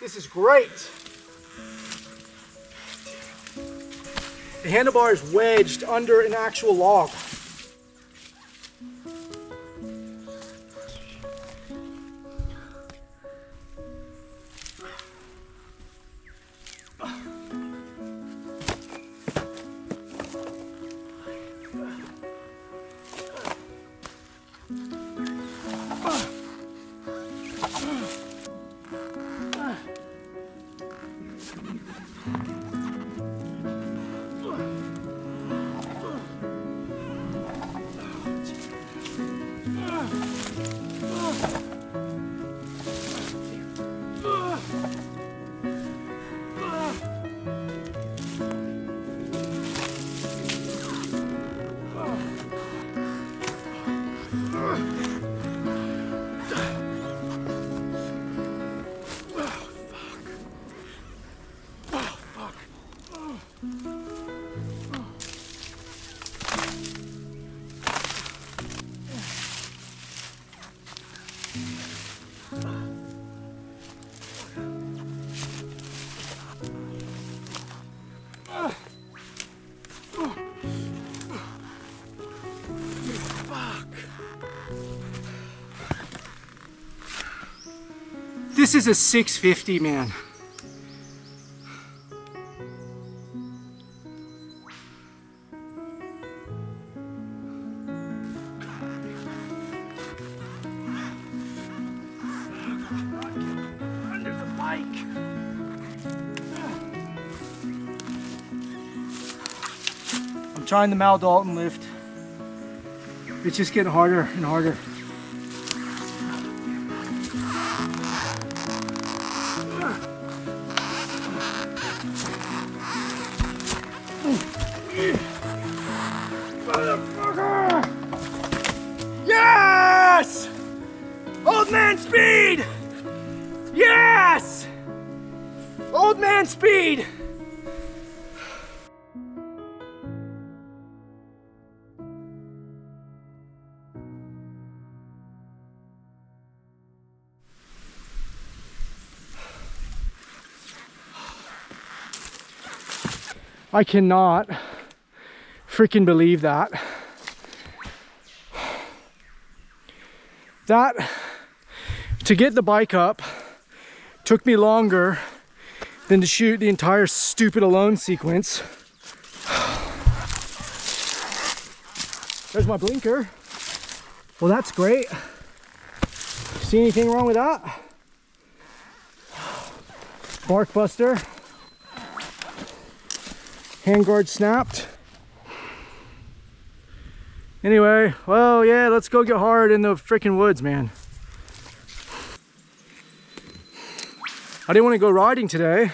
This is great. The handlebar is wedged under an actual log. This is a 650, man. Under the bike. I'm trying the Mal Dalton lift. It's just getting harder and harder. Yes! Old man speed! Yes! Old man speed! I cannot freaking believe that. That, to get the bike up, took me longer than to shoot the entire stupid alone sequence. There's my blinker. Well, that's great. See anything wrong with that? Bark buster. Handguard snapped. Anyway, well, yeah, let's go get hard in the freaking woods, man. I didn't want to go riding today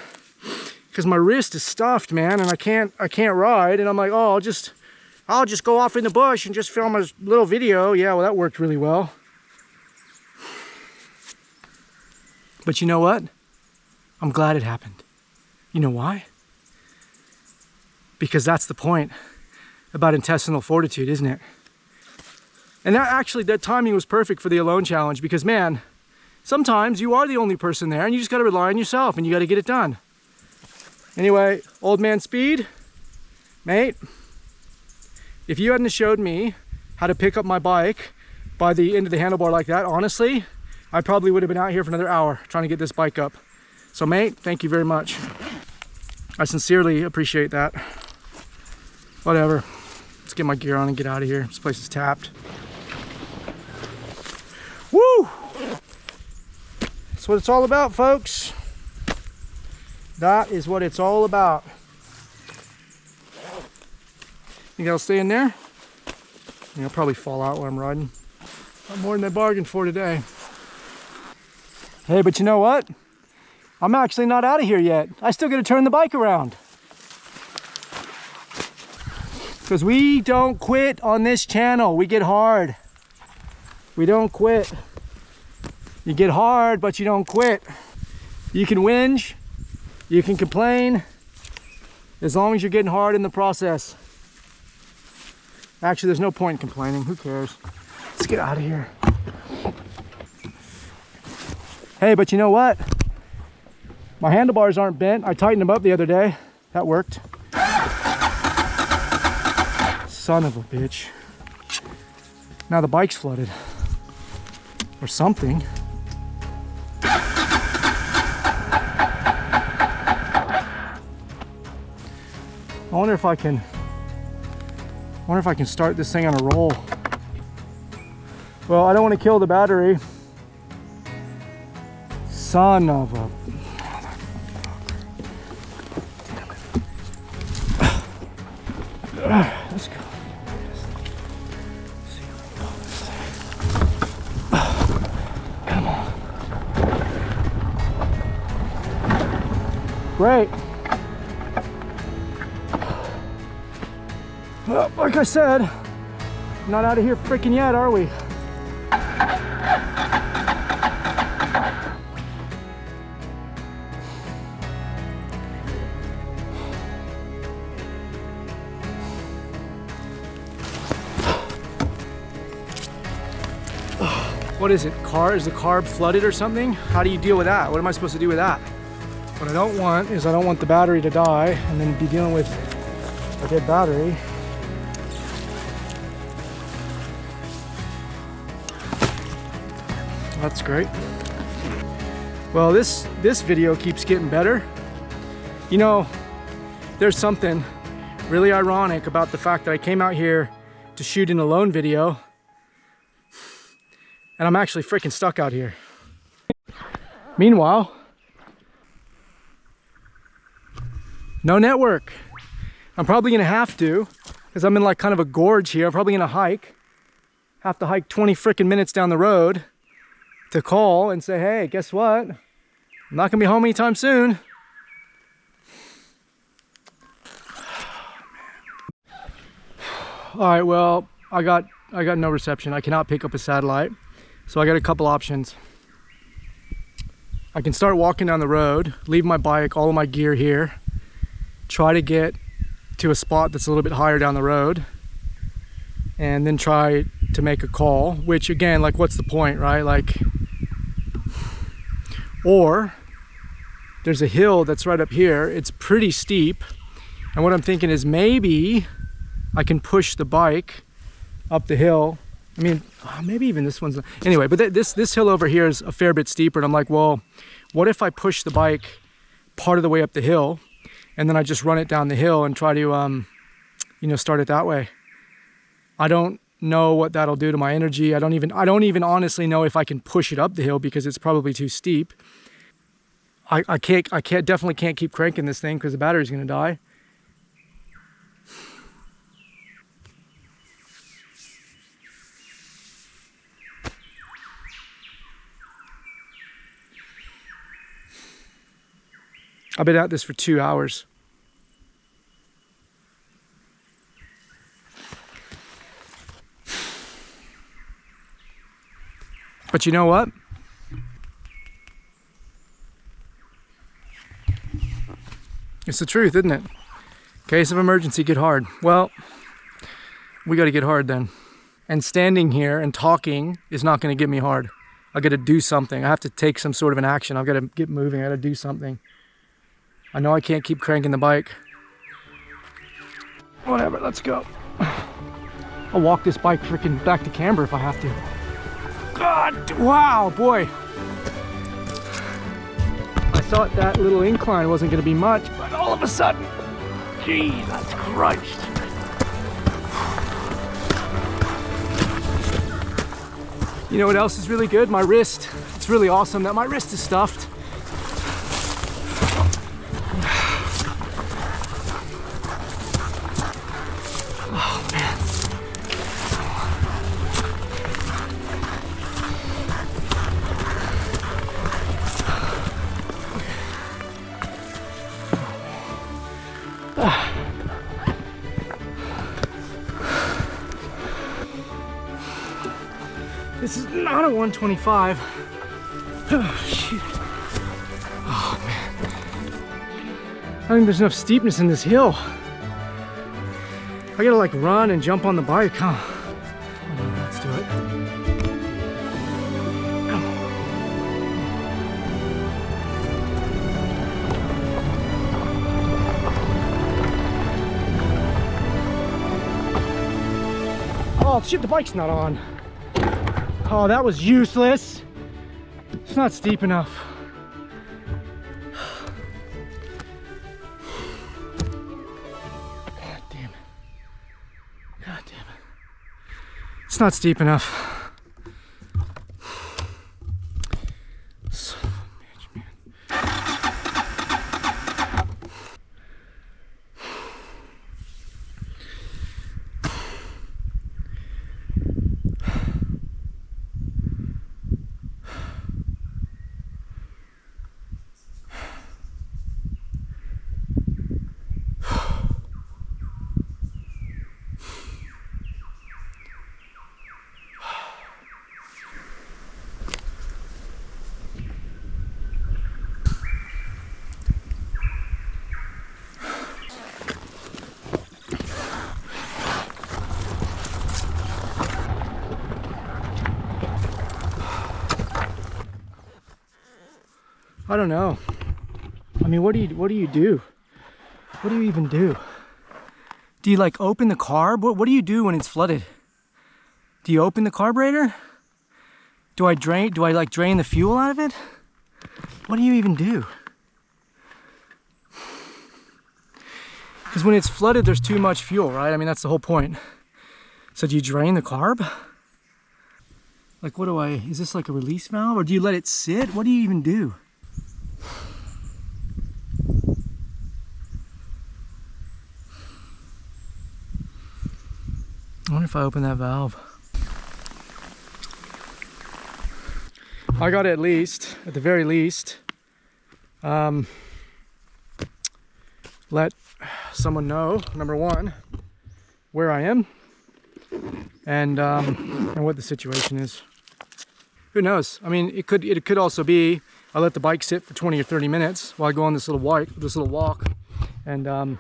because my wrist is stuffed, man, and I can't ride. And I'm like, oh, I'll just go off in the bush and just film a little video. Yeah, well, that worked really well. But you know what? I'm glad it happened. You know why? Because that's the point about intestinal fortitude, isn't it? And that timing was perfect for the alone challenge because, man, sometimes you are the only person there and you just got to rely on yourself and you got to get it done. Anyway, old man speed, mate, if you hadn't showed me how to pick up my bike by the end of the handlebar like that, honestly, I probably would have been out here for another hour trying to get this bike up. So, mate, thank you very much. I sincerely appreciate that. Whatever. Let's get my gear on and get out of here. This place is tapped. Woo! That's what it's all about, folks. That is what it's all about. Think I'll stay in there? I'll probably fall out while I'm riding. Not more than I bargained for today. Hey, but you know what? I'm actually not out of here yet. I still got to turn the bike around. Because we don't quit on this channel. We get hard. We don't quit. You get hard, but you don't quit. You can whinge. You can complain. As long as you're getting hard in the process. Actually, there's no point in complaining. Who cares? Let's get out of here. Hey, but you know what? My handlebars aren't bent. I tightened them up the other day. That worked. Son of a bitch. Now the bike's flooded. Or something. I wonder if I can start this thing on a roll. Well, I don't want to kill the battery. Son of a let's go. Come on. Great. Well, like I said, not out of here freaking yet, are we? What is it? Is the carb flooded or something? How do you deal with that? What am I supposed to do with that? What I don't want is I don't want the battery to die and then be dealing with a dead battery. That's great. Well, this video keeps getting better. You know, there's something really ironic about the fact that I came out here to shoot an alone video and I'm actually freaking stuck out here. Meanwhile, no network. I'm probably gonna have to, because I'm in like kind of a gorge here. I'm probably gonna have to hike 20 freaking minutes down the road to call and say, hey, guess what? I'm not gonna be home anytime soon. All right, well, I got no reception. I cannot pick up a satellite. So I got a couple options. I can start walking down the road, leave my bike, all of my gear here, try to get to a spot that's a little bit higher down the road, and then try to make a call, which again, like, what's the point, right? Like, or there's a hill that's right up here. It's pretty steep. And what I'm thinking is maybe I can push the bike up the hill. I mean, maybe even this one's, anyway, but this hill over here is a fair bit steeper. And I'm like, well, what if I push the bike part of the way up the hill and then I just run it down the hill and try to, you know, start it that way? I don't know what that'll do to my energy. I don't even honestly know if I can push it up the hill because it's probably too steep. I definitely can't keep cranking this thing because the battery's gonna die. I've been at this for 2 hours. But you know what? It's the truth, isn't it? Case of emergency, get hard. Well, we got to get hard then. And standing here and talking is not going to get me hard. I got to do something. I have to take some sort of an action. I've got to get moving. I got to do something. I know I can't keep cranking the bike. Whatever, let's go. I'll walk this bike freaking back to Canberra if I have to. God, wow, boy. I thought that little incline wasn't gonna be much, but all of a sudden, Jesus Christ. You know what else is really good? My wrist. It's really awesome that my wrist is stuffed. This is not a 125. Oh, shoot. Oh, man. I think there's enough steepness in this hill. I gotta like run and jump on the bike, huh? Oh, let's do it. Oh shit, the bike's not on. Oh, that was useless. It's not steep enough. God damn it. God damn it. It's not steep enough. Son of a bitch, man. I don't know. I mean, what do you do? What do you even do? Do you like open the carb? What do you do when it's flooded? Do you open the carburetor? Do I like drain the fuel out of it? What do you even do? Because when it's flooded, there's too much fuel, right? I mean, that's the whole point. So do you drain the carb? Like, is this like a release valve, or do you let it sit? What do you even do? I wonder if I open that valve. I got to at the very least, let someone know, number one, where I am and what the situation is. Who knows? I mean, it could also be I let the bike sit for 20 or 30 minutes while I go on this little walk, and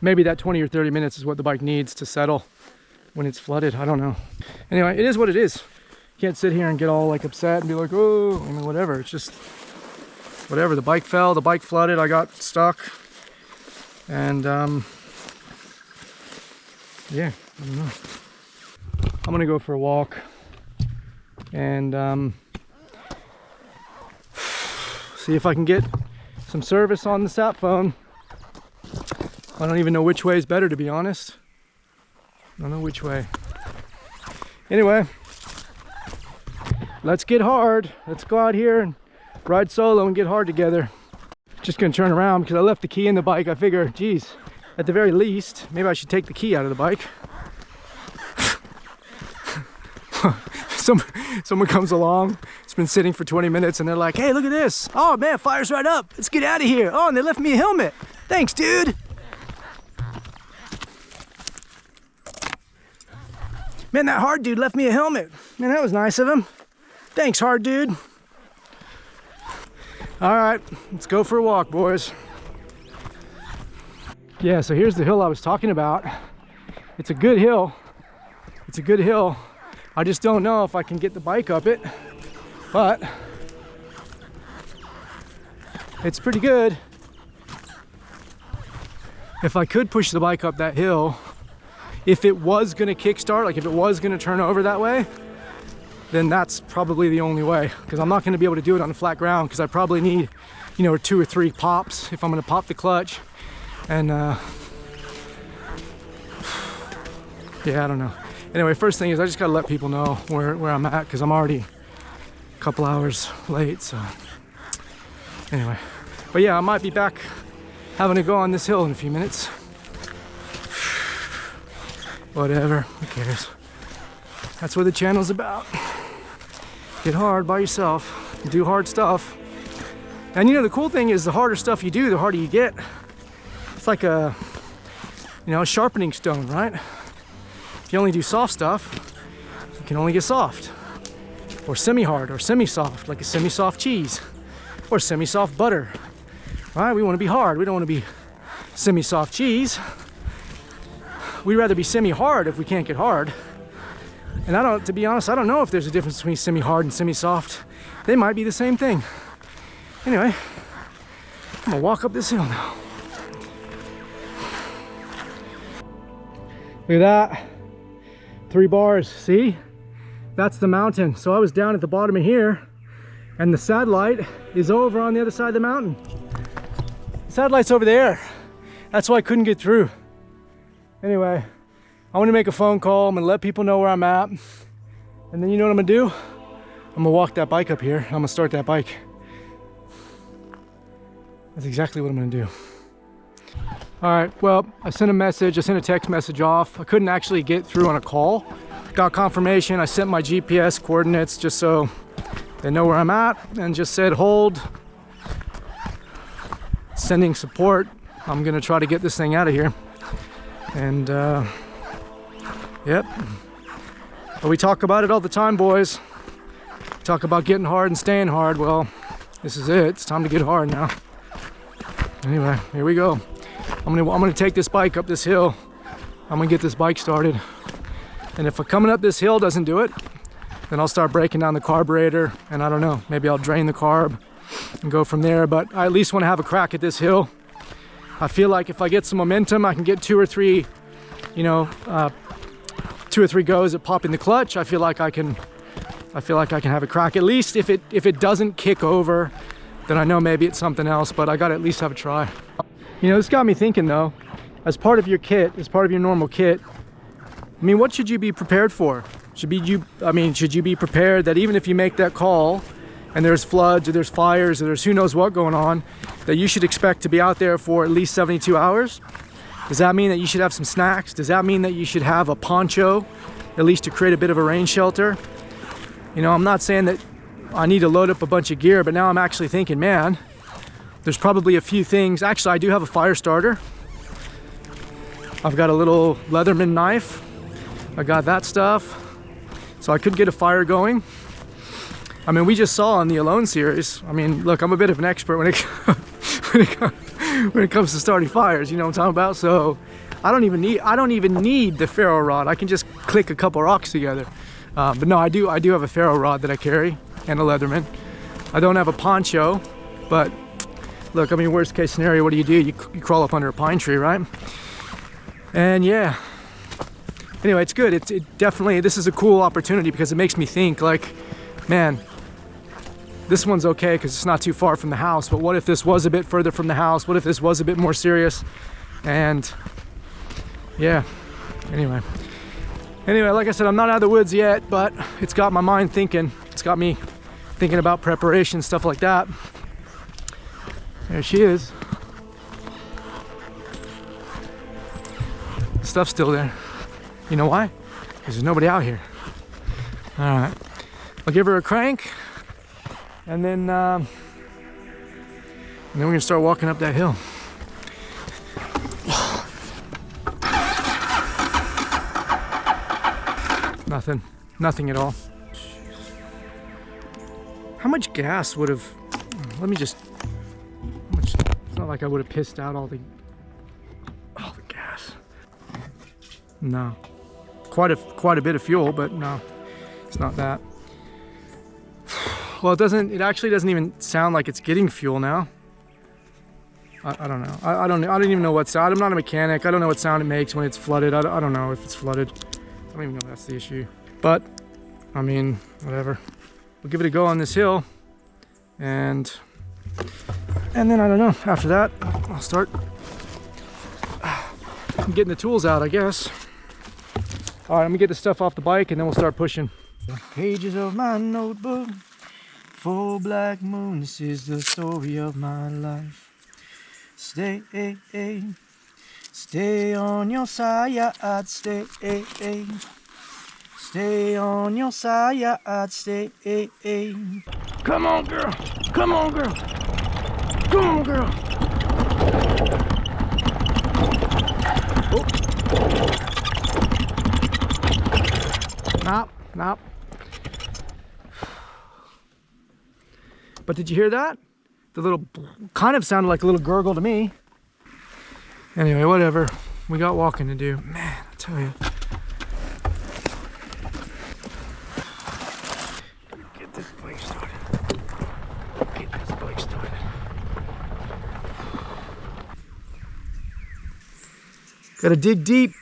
maybe that 20 or 30 minutes is what the bike needs to settle when it's flooded. I don't know. Anyway, it is what it is. You can't sit here and get all like upset and be like, oh, I mean, whatever. It's just whatever. The bike fell, the bike flooded, I got stuck. And yeah, I don't know. I'm gonna go for a walk and see if I can get some service on the sat phone. I don't even know which way is better, to be honest. I don't know which way. Anyway, let's get hard. Let's go out here and ride solo and get hard together. Just gonna turn around because I left the key in the bike. I figure, geez, at the very least, maybe I should take the key out of the bike. Someone comes along, it's been sitting for 20 minutes, and they're like, hey, look at this. Oh man, fire's right up. Let's get out of here. Oh, and they left me a helmet. Thanks, dude. Man, that hard dude left me a helmet. Man, that was nice of him. Thanks, hard dude. All right, let's go for a walk, boys. Yeah, so here's the hill I was talking about. It's a good hill. It's a good hill. I just don't know if I can get the bike up it, but it's pretty good. If I could push the bike up that hill, if it was gonna kickstart, like if it was gonna turn over that way, then that's probably the only way, because I'm not gonna be able to do it on the flat ground, because I probably need, 2 or 3 pops if I'm gonna pop the clutch. And yeah, I don't know. Anyway, first thing is I just gotta let people know where I'm at, because I'm already a couple hours late, so anyway. But yeah, I might be back having to go on this hill in a few minutes. Whatever, who cares? That's what the channel's about. Get hard by yourself, do hard stuff. And the cool thing is, the harder stuff you do, the harder you get. It's like a sharpening stone, right? If you only do soft stuff, you can only get soft, or semi-hard, or semi-soft, like a semi-soft cheese, or semi-soft butter, right? We want to be hard. We don't want to be semi-soft cheese. We'd rather be semi-hard if we can't get hard. And to be honest, I don't know if there's a difference between semi-hard and semi-soft. They might be the same thing. Anyway, I'm gonna walk up this hill now. Look at that. 3 bars, see? That's the mountain. So I was down at the bottom of here, and the satellite is over on the other side of the mountain. The satellite's over there. That's why I couldn't get through. Anyway, I want to make a phone call. I'm gonna let people know where I'm at. And then you know what I'm gonna do? I'm gonna walk that bike up here. I'm gonna start that bike. That's exactly what I'm gonna do. All right, well, I sent a text message off. I couldn't actually get through on a call. Got confirmation. I sent my GPS coordinates just so they know where I'm at, and just said hold. Sending support. I'm gonna try to get this thing out of here. And yep. But we talk about it all the time, boys. We talk about getting hard and staying hard. Well, this is it. It's time to get hard now. Anyway, here we go. I'm gonna take this bike up this hill. I'm gonna get this bike started. And if coming up this hill doesn't do it, then I'll start breaking down the carburetor, and I don't know, maybe I'll drain the carb and go from there. But I at least want to have a crack at this hill. I feel like if I get some momentum, I can get 2 or 3, you know, 2 or 3 goes at popping the clutch. I feel like I can have a crack. At least if it doesn't kick over, then I know maybe it's something else, but I gotta at least have a try. You know, this got me thinking though, as part of your kit, as part of your normal kit, I mean, what should you be prepared for? Should you be prepared that even if you make that call and there's floods or there's fires or there's who knows what going on, that you should expect to be out there for at least 72 hours? Does that mean that you should have some snacks? Does that mean that you should have a poncho, at least to create a bit of a rain shelter? You know, I'm not saying that I need to load up a bunch of gear, but now I'm actually thinking, man, there's probably a few things. Actually, I do have a fire starter. I've got a little Leatherman knife. I got that stuff. So I could get a fire going. I mean, we just saw on the Alone series. I mean, look, I'm a bit of an expert when it comes to starting fires. You know what I'm talking about? So I don't even need the ferro rod. I can just click a couple rocks together. But no, I do have a ferro rod that I carry and a Leatherman. I don't have a poncho, but look, I mean, worst case scenario, what do? You crawl up under a pine tree, right? And yeah. Anyway, it's good. It definitely, this is a cool opportunity because it makes me think like, man, this one's okay because it's not too far from the house, but what if this was a bit further from the house? What if this was a bit more serious? And yeah, anyway, like I said, I'm not out of the woods yet, but it's got my mind thinking. It's got me thinking about preparation, stuff like that. There she is. Stuff's still there. You know why? Because there's nobody out here. All right, I'll give her a crank, and then we're gonna start walking up that hill. Nothing at all. How much gas would have? Let me just. It's not like I would have pissed out all the gas. No. Quite a bit of fuel, but no, it's not that. Well, it actually doesn't even sound like it's getting fuel now. I don't know. I don't even know what sound. I'm not a mechanic. I don't know what sound it makes when it's flooded. I don't know if it's flooded. I don't even know if that's the issue. But I mean, whatever. We'll give it a go on this hill, and then I don't know. After that, I'll start getting the tools out, I guess. All right, I'm gonna get the stuff off the bike and then we'll start pushing. Pages of my notebook, full black moon, this is the story of my life. Stay on your side, stay on your side, stay. Come on, girl, come on, girl, come on, girl. Oh. Nope. But did you hear that? The little kind of sounded like a little gurgle to me. Anyway, whatever. We got walking to do. Man, I tell you. Get this bike started. Gotta dig deep.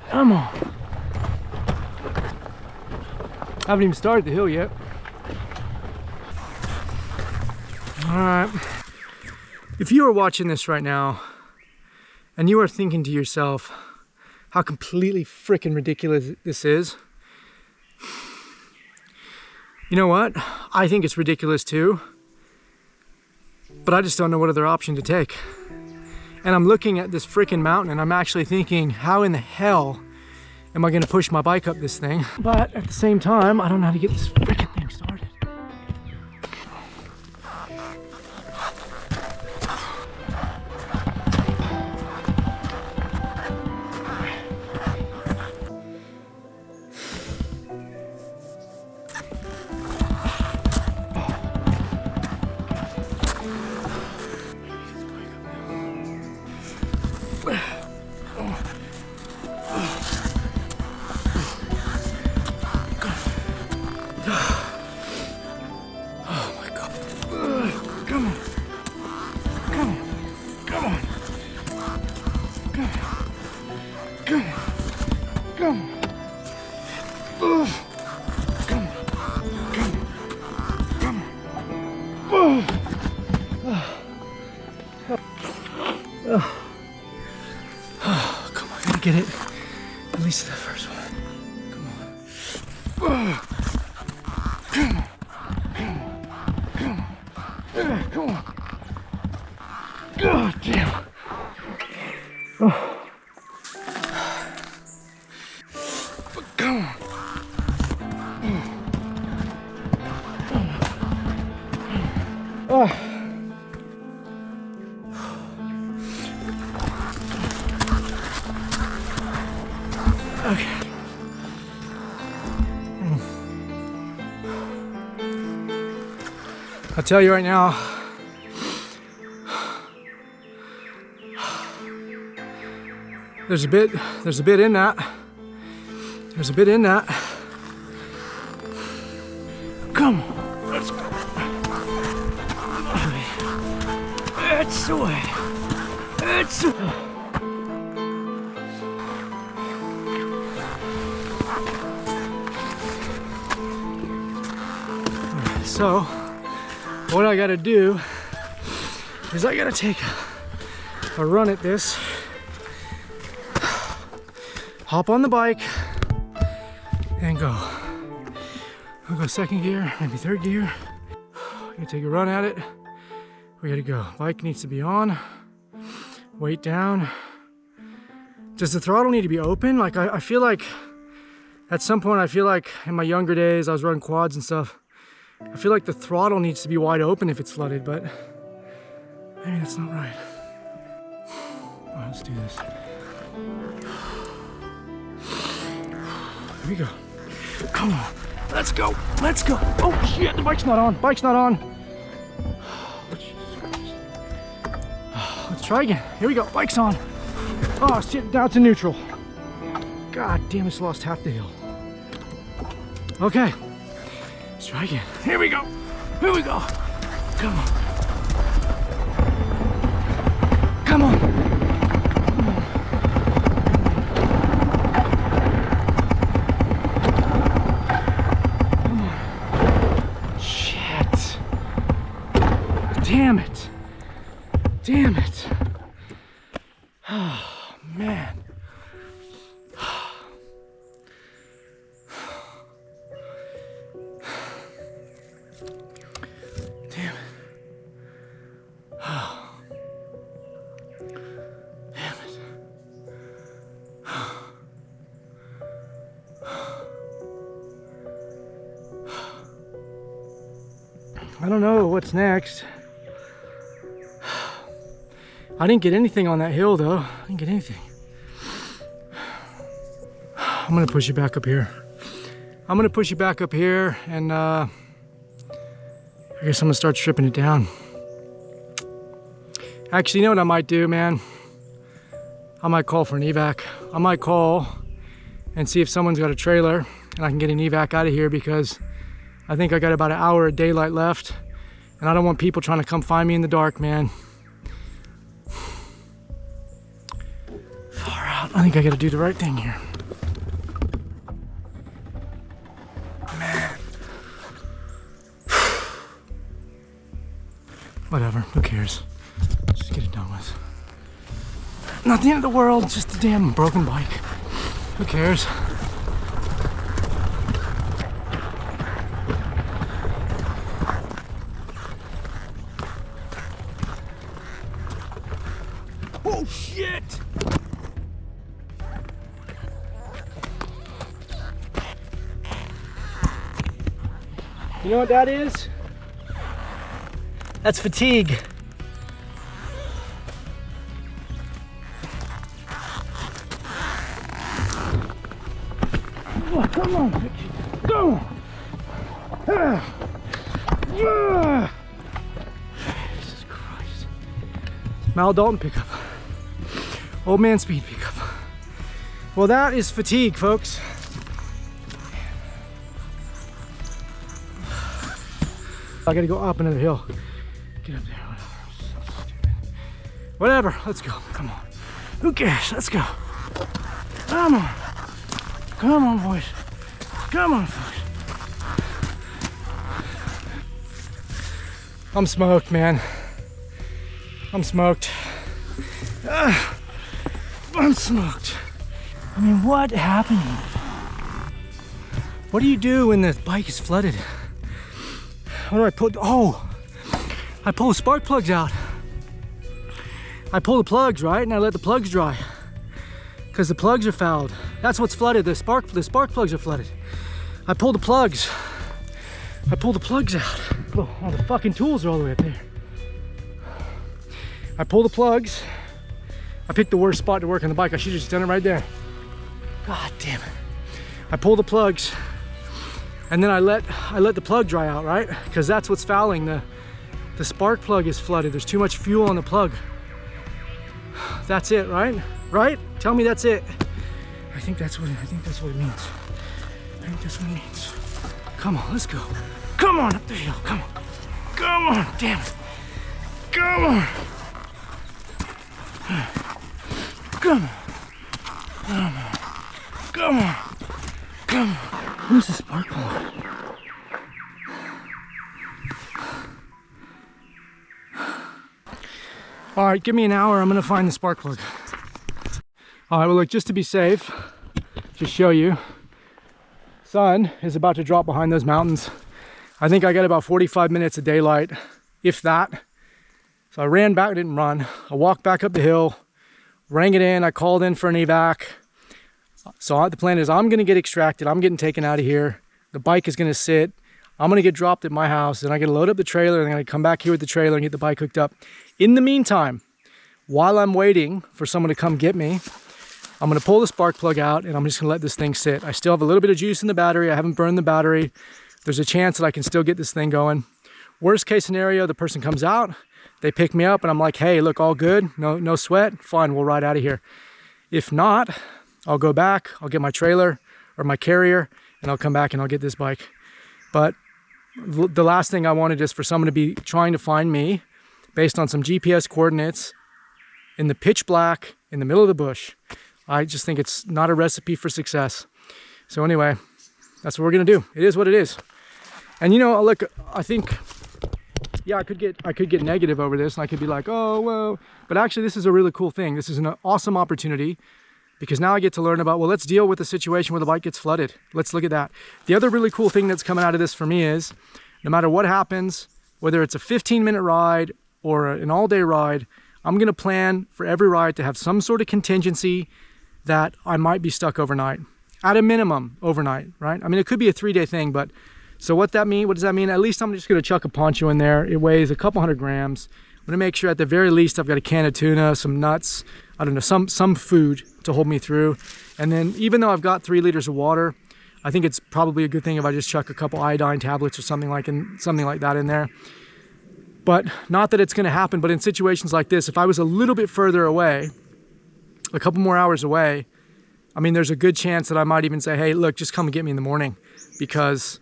Come on. Haven't even started the hill yet. All right. If you are watching this right now and you are thinking to yourself how completely freaking ridiculous this is, you know what? I think it's ridiculous too, but I just don't know what other option to take. And I'm looking at this freaking mountain and I'm actually thinking, how in the hell am I gonna push my bike up this thing? But at the same time, I don't know how to get this freaking thing started. Get it, at least the first one. Come on. Come on. Come on. God damn. Oh. Come on. Oh. Okay. I'll tell you right now, there's a bit in that. There's a bit in that. Come on, let's go. That's the way. That's the way. So, what I gotta do is I gotta take a run at this, hop on the bike, and go. I'll go second gear, maybe third gear. I'm gonna take a run at it. We gotta go. Bike needs to be on, weight down. Does the throttle need to be open? Like, I feel like at some point, I feel like in my younger days, I was running quads and stuff. I feel like the throttle needs to be wide open if it's flooded, but maybe that's not right. All right, let's do this. Here we go. Come on, let's go, let's go. Oh shit, the bike's not on, bike's not on. Oh, Jesus Christ. Let's try again. Here we go, bike's on. Oh shit, down to neutral. God damn, it's lost half the hill. Okay. Let's try again. Here we go. Here we go. Come on. Come on. Come on. Shit. Damn it. Damn it. Oh, man. I don't know what's next. I didn't get anything on that hill though. I didn't get anything. I'm gonna push you back up here. I'm gonna push you back up here and I guess I'm gonna start stripping it down. Actually, you know what I might do, man? I might call for an evac. I might call and see if someone's got a trailer and I can get an evac out of here because I think I got about an hour of daylight left and I don't want people trying to come find me in the dark, man. Far out. I think I gotta do the right thing here. Man. Whatever, who cares? Just get it done with. Not the end of the world, just a damn broken bike. Who cares? Oh shit! You know what that is? That's fatigue. Oh, come on, go! Jesus Christ. Mal Dalton pickup. Old man speed pickup. Well, that is fatigue, folks. I gotta go up another hill. Get up there, whatever. So stupid. Whatever, let's go. Come on. Who cares? Let's go. Come on. Come on, boys. Come on, folks. I'm smoked, man. I'm smoked. I'm smoked. I mean, what happened? What do you do when the bike is flooded? What do I put? Oh, I pull the spark plugs out. I pull the plugs, right? And I let the plugs dry because the plugs are fouled. That's what's flooded. The spark plugs are flooded. I pull the plugs. I pull the plugs out. Oh, all the fucking tools are all the way up there. I pull the plugs. I picked the worst spot to work on the bike. I should have just done it right there. God damn it. I pull the plugs and then I let the plug dry out, right? Because that's what's fouling. The spark plug is flooded. There's too much fuel on the plug. That's it, right? Right? Tell me that's it. I think that's what it means. I think that's what it means. Come on, let's go. Come on up the hill. Come on. Come on, damn it. Come on. Come on. Come on. Come on. Come on. Where's the spark plug? All right, give me an hour. I'm gonna find the spark plug. All right, well, look, just to be safe, just show you, sun is about to drop behind those mountains. I think I got about 45 minutes of daylight, if that. So I ran back, didn't run. I walked back up the hill, rang it in. I called in for an evac. So the plan is I'm gonna get extracted. I'm getting taken out of here. The bike is gonna sit. I'm gonna get dropped at my house, and I'm gonna load up the trailer, and I'm gonna come back here with the trailer and get the bike hooked up. In the meantime, while I'm waiting for someone to come get me, I'm gonna pull the spark plug out, and I'm just gonna let this thing sit. I still have a little bit of juice in the battery. I haven't burned the battery. There's a chance that I can still get this thing going. Worst case scenario, the person comes out, they pick me up, and I'm like, hey, look, all good, no sweat, fine, we'll ride out of here. If not, I'll go back, I'll get my trailer or my carrier, and I'll come back and I'll get this bike. But the last thing I wanted is for someone to be trying to find me based on some GPS coordinates in the pitch black in the middle of the bush. I just think it's not a recipe for success. So anyway, that's what we're gonna do. It is what it is. And you know, look, I think, yeah, I could get negative over this, and I could be like, oh, well, but actually this is a really cool thing. This is an awesome opportunity, because now I get to learn about, well, let's deal with the situation where the bike gets flooded. Let's look at that. The other really cool thing that's coming out of this for me is, no matter what happens, whether it's a 15-minute ride or an all-day ride, I'm gonna plan for every ride to have some sort of contingency that I might be stuck overnight. At a minimum, overnight, right? I mean, it could be a 3-day thing, but so what does that mean? At least I'm just gonna chuck a poncho in there. It weighs a couple 100 grams. I'm gonna make sure at the very least I've got a can of tuna, some nuts, I don't know, some food to hold me through. And then even though I've got 3 liters of water, I think it's probably a good thing if I just chuck a couple iodine tablets or something like that in there. But not that it's gonna happen, but in situations like this, if I was a little bit further away, a couple more hours away, I mean, there's a good chance that I might even say, hey, look, just come and get me in the morning, because,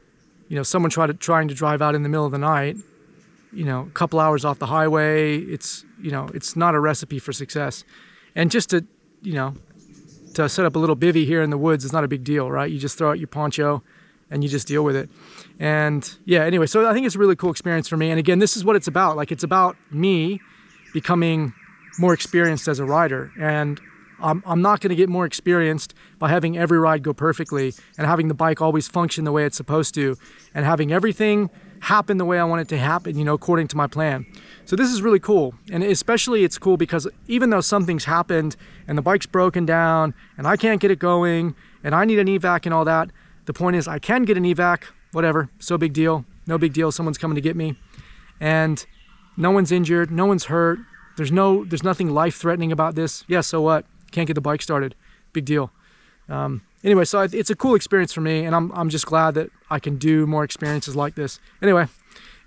you know, someone trying to drive out in the middle of the night, you know, a couple hours off the highway, it's, you know, it's not a recipe for success. And just to, you know, to set up a little bivvy here in the woods is not a big deal, right? You just throw out your poncho and you just deal with it. And yeah, anyway, so I think it's a really cool experience for me. And again, this is what it's about. Like, it's about me becoming more experienced as a rider. And I'm not going to get more experienced by having every ride go perfectly and having the bike always function the way it's supposed to and having everything happen the way I want it to happen, you know, according to my plan. So this is really cool. And especially it's cool because even though something's happened and the bike's broken down and I can't get it going and I need an evac and all that, the point is I can get an evac, whatever, so big deal, no big deal, someone's coming to get me. And no one's injured, no one's hurt, there's nothing life-threatening about this. Yeah, so what? Can't get the bike started, big deal. Anyway, so it's a cool experience for me, and I'm just glad that I can do more experiences like this. Anyway,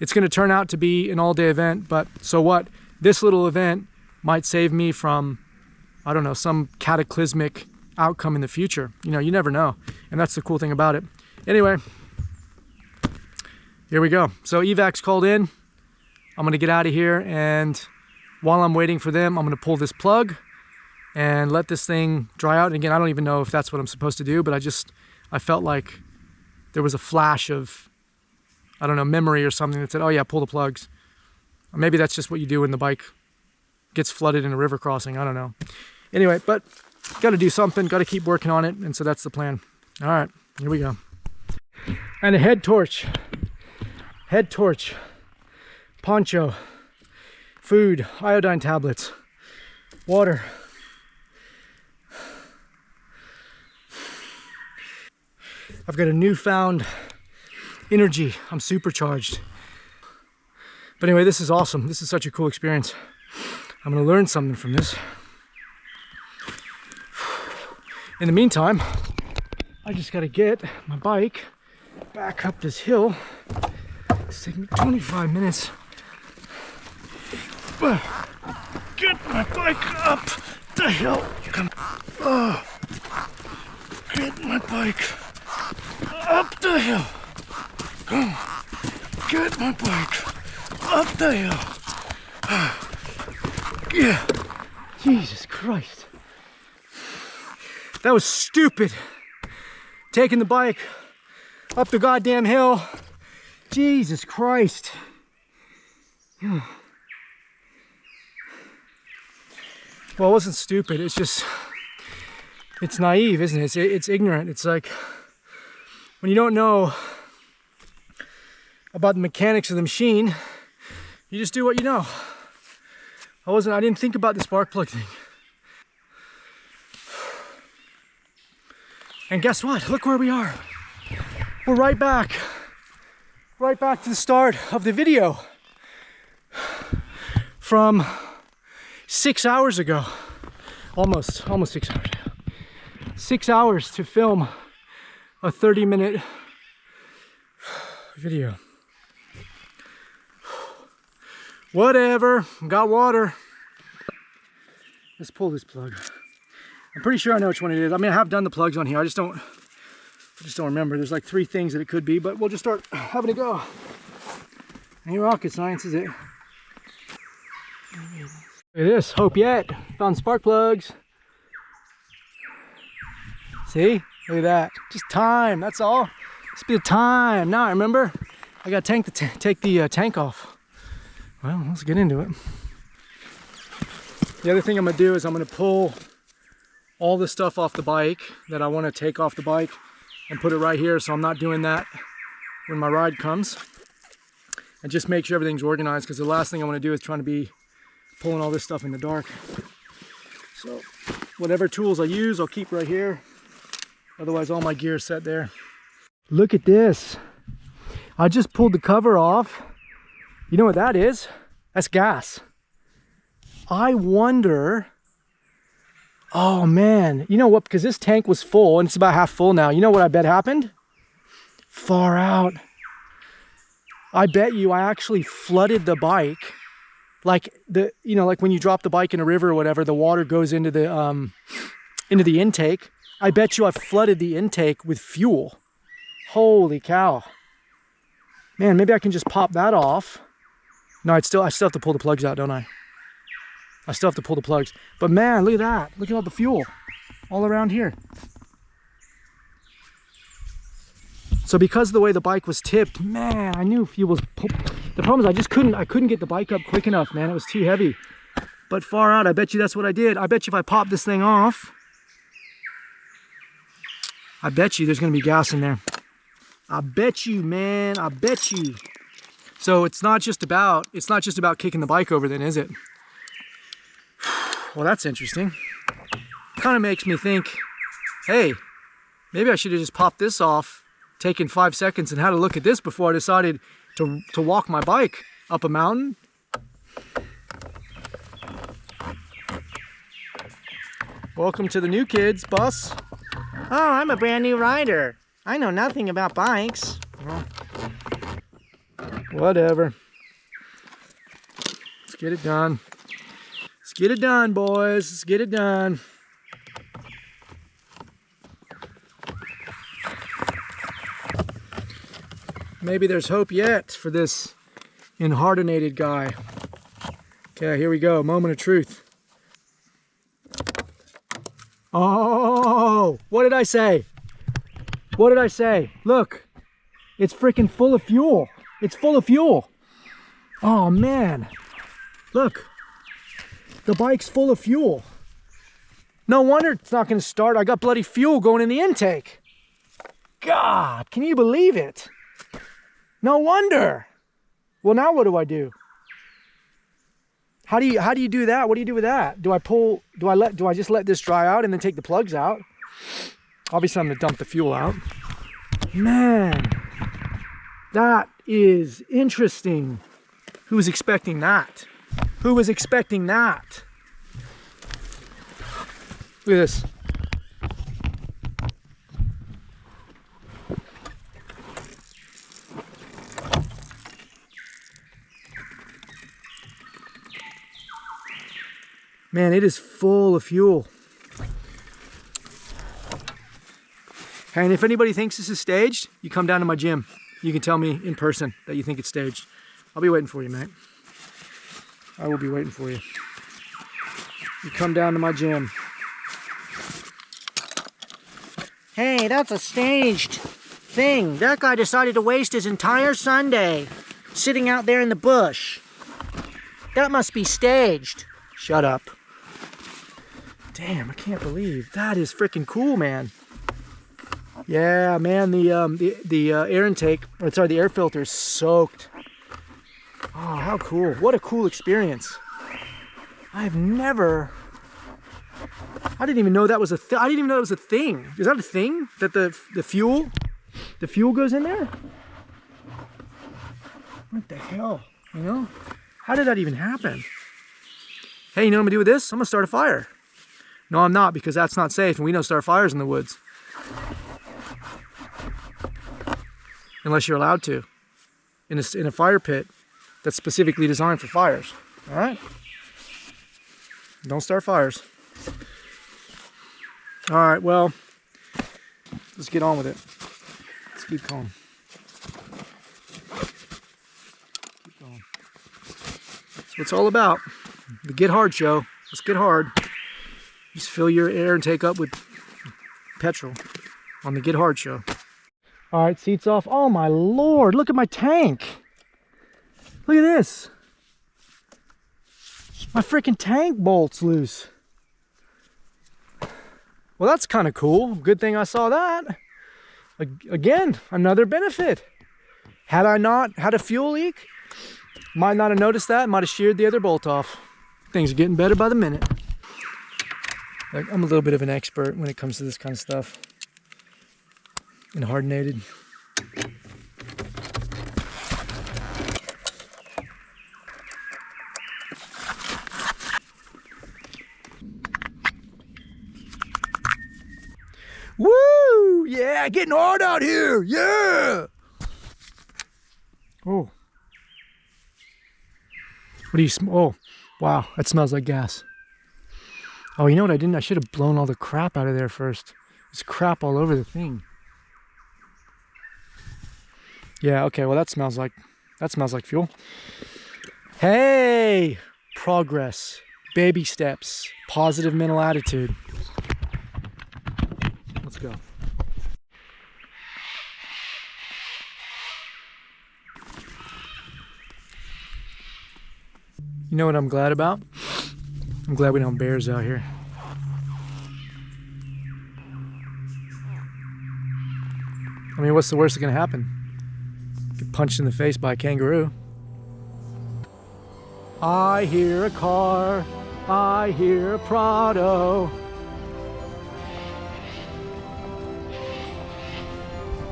it's going to turn out to be an all-day event, but so what? This little event might save me from, I don't know, some cataclysmic outcome in the future. You know, you never know, and that's the cool thing about it. Anyway, here we go. So evac's called in. I'm going to get out of here, and while I'm waiting for them, I'm going to pull this plug and let this thing dry out. And again, I don't even know if that's what I'm supposed to do, but I felt like there was a flash of, I don't know, memory or something that said, oh yeah, pull the plugs. Or maybe that's just what you do when the bike gets flooded in a river crossing. I don't know. Anyway, but got to do something, got to keep working on it. And so that's the plan. All right, here we go. And a head torch, poncho, food, iodine tablets, water. I've got a newfound energy. I'm supercharged. But anyway, this is awesome. This is such a cool experience. I'm going to learn something from this. In the meantime, I just got to get my bike back up this hill. It's taking me 25 minutes. Get my bike up the hill. Come on. Get my bike up the hill. Come on. Get my bike up the hill. Yeah. Jesus Christ. That was stupid. Taking the bike up the goddamn hill. Jesus Christ. Well, it wasn't stupid. It's just, it's naive, isn't it? It's ignorant. It's like when you don't know about the mechanics of the machine, you just do what you know. I didn't think about the spark plug thing. And guess what? Look where we are. We're right back to the start of the video from 6 hours ago. Almost 6 hours ago. 6 hours to film a 30-minute video. Whatever, got water. Let's pull this plug. I'm pretty sure I know which one it is. I mean, I have done the plugs on here. I just don't remember. There's like 3 things that it could be, but we'll just start having a go. Ain't rocket science, is it? Look at this, hope yet. Found spark plugs. See, look at that. Just time, that's all. Just be a time. Now I remember, I got take the tank off. Well, let's get into it. The other thing I'm gonna do is I'm gonna pull all the stuff off the bike that I want to take off the bike and put it right here, so I'm not doing that when my ride comes. And just make sure everything's organized, because the last thing I want to do is trying to be pulling all this stuff in the dark. So whatever tools I use, I'll keep right here. Otherwise, all my gear is set there. Look at this. I just pulled the cover off. You know what that is? That's gas. I wonder, oh man, you know what? Because this tank was full and it's about half full now. You know what I bet happened? Far out. I bet you I actually flooded the bike. Like like when you drop the bike in a river or whatever, the water goes into the intake. I bet you I flooded the intake with fuel. Holy cow. Man, maybe I can just pop that off. No, I still have to pull the plugs out, don't I? I still have to pull the plugs. But man, look at that. Look at all the fuel all around here. So because of the way the bike was tipped, man, I knew fuel was... The problem is I couldn't get the bike up quick enough, man. It was too heavy. But far out, I bet you that's what I did. I bet you if I pop this thing off, I bet you there's gonna be gas in there. I bet you, man, I bet you. So it's not just about kicking the bike over then, is it? Well, that's interesting. Kind of makes me think, hey, maybe I should have just popped this off, taken 5 seconds and had a look at this before I decided to walk my bike up a mountain. Welcome to the new kids bus. Oh, I'm a brand new rider. I know nothing about bikes. Well, whatever. Let's get it done. Let's get it done, boys. Let's get it done. Maybe there's hope yet for this InHardinated guy. Okay, here we go. Moment of truth. Oh, what did I say? What did I say? Look, it's freaking full of fuel. It's full of fuel. Oh man, look, the bike's full of fuel. No wonder it's not gonna start. I got bloody fuel going in the intake. God, can you believe it? No wonder. Well, now what do I do? How do you do that? What do you do with that? Do I just let this dry out and then take the plugs out? Obviously I'm gonna dump the fuel out. Man, that is interesting. Who was expecting that? Who was expecting that? Look at this. Man, it is full of fuel. And if anybody thinks this is staged, you come down to my gym. You can tell me in person that you think it's staged. I'll be waiting for you, mate. I will be waiting for you. You come down to my gym. Hey, that's a staged thing. That guy decided to waste his entire Sunday sitting out there in the bush. That must be staged. Shut up. Damn, I can't believe that is freaking cool, man. Yeah, man, the air intake, or sorry, the air filter is soaked. Oh, how cool. What a cool experience. I didn't even know that was a thing. I didn't even know that was a thing. Is that a thing? That the fuel goes in there? What the hell, you know? How did that even happen? Hey, you know what I'm gonna do with this? I'm gonna start a fire. No, I'm not, because that's not safe, and we don't start fires in the woods. Unless you're allowed to. In a fire pit that's specifically designed for fires. All right? Don't start fires. All right, well, let's get on with it. Let's keep going. Keep going. That's what it's all about. The Get Hard show. Let's get hard. Just fill your air intake up with petrol on the Get Hard show. All right, seats off. Oh my Lord, look at my tank. Look at this. My freaking tank bolt's loose. Well, that's kind of cool. Good thing I saw that. Again, another benefit. Had I not had a fuel leak, might not have noticed that, might have sheared the other bolt off. Things are getting better by the minute. I'm a little bit of an expert when it comes to this kind of stuff. InHardinated. Woo! Yeah, getting hard out here. Yeah. Oh. What do you smell? Oh, wow, that smells like gas. Oh, you know what I didn't? I should have blown all the crap out of there first. There's crap all over the thing. Yeah, okay, well that smells like fuel. Hey! Progress. Baby steps. Positive mental attitude. Let's go. You know what I'm glad about? I'm glad we don't have bears out here. I mean, what's the worst that can happen? Get punched in the face by a kangaroo. I hear a car. I hear a Prado.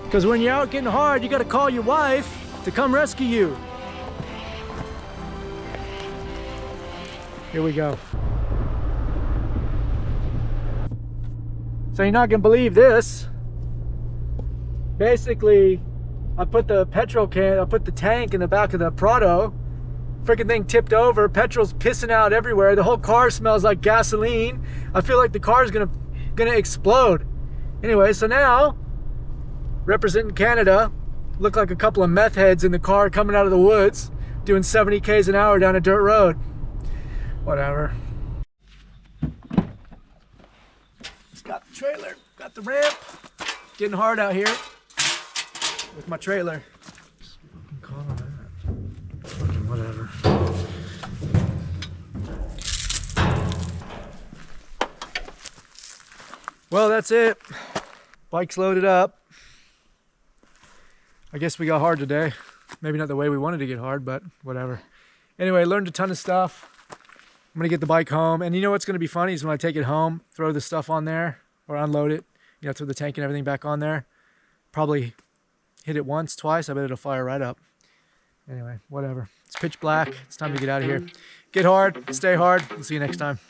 Because when you're out getting hard, you got to call your wife to come rescue you. Here we go. So you're not gonna believe this. Basically, I put the petrol can, I put the tank in the back of the Prado. Freaking thing tipped over, petrol's pissing out everywhere. The whole car smells like gasoline. I feel like the car's gonna explode. Anyway, so now, representing Canada, look like a couple of meth heads in the car coming out of the woods, doing 70 k's an hour down a dirt road. Whatever. Just got the trailer, got the ramp. Getting hard out here with my trailer. Call that. Fucking whatever. Well, that's it. Bike's loaded up. I guess we got hard today. Maybe not the way we wanted to get hard, but whatever. Anyway, learned a ton of stuff. I'm gonna get the bike home, and you know what's gonna be funny is when I take it home, throw the stuff on there, or unload it, you know, throw the tank and everything back on there. Probably hit it once, twice, I bet it'll fire right up. Anyway, whatever. It's pitch black, it's time to get out of here. Get hard, stay hard, we'll see you next time.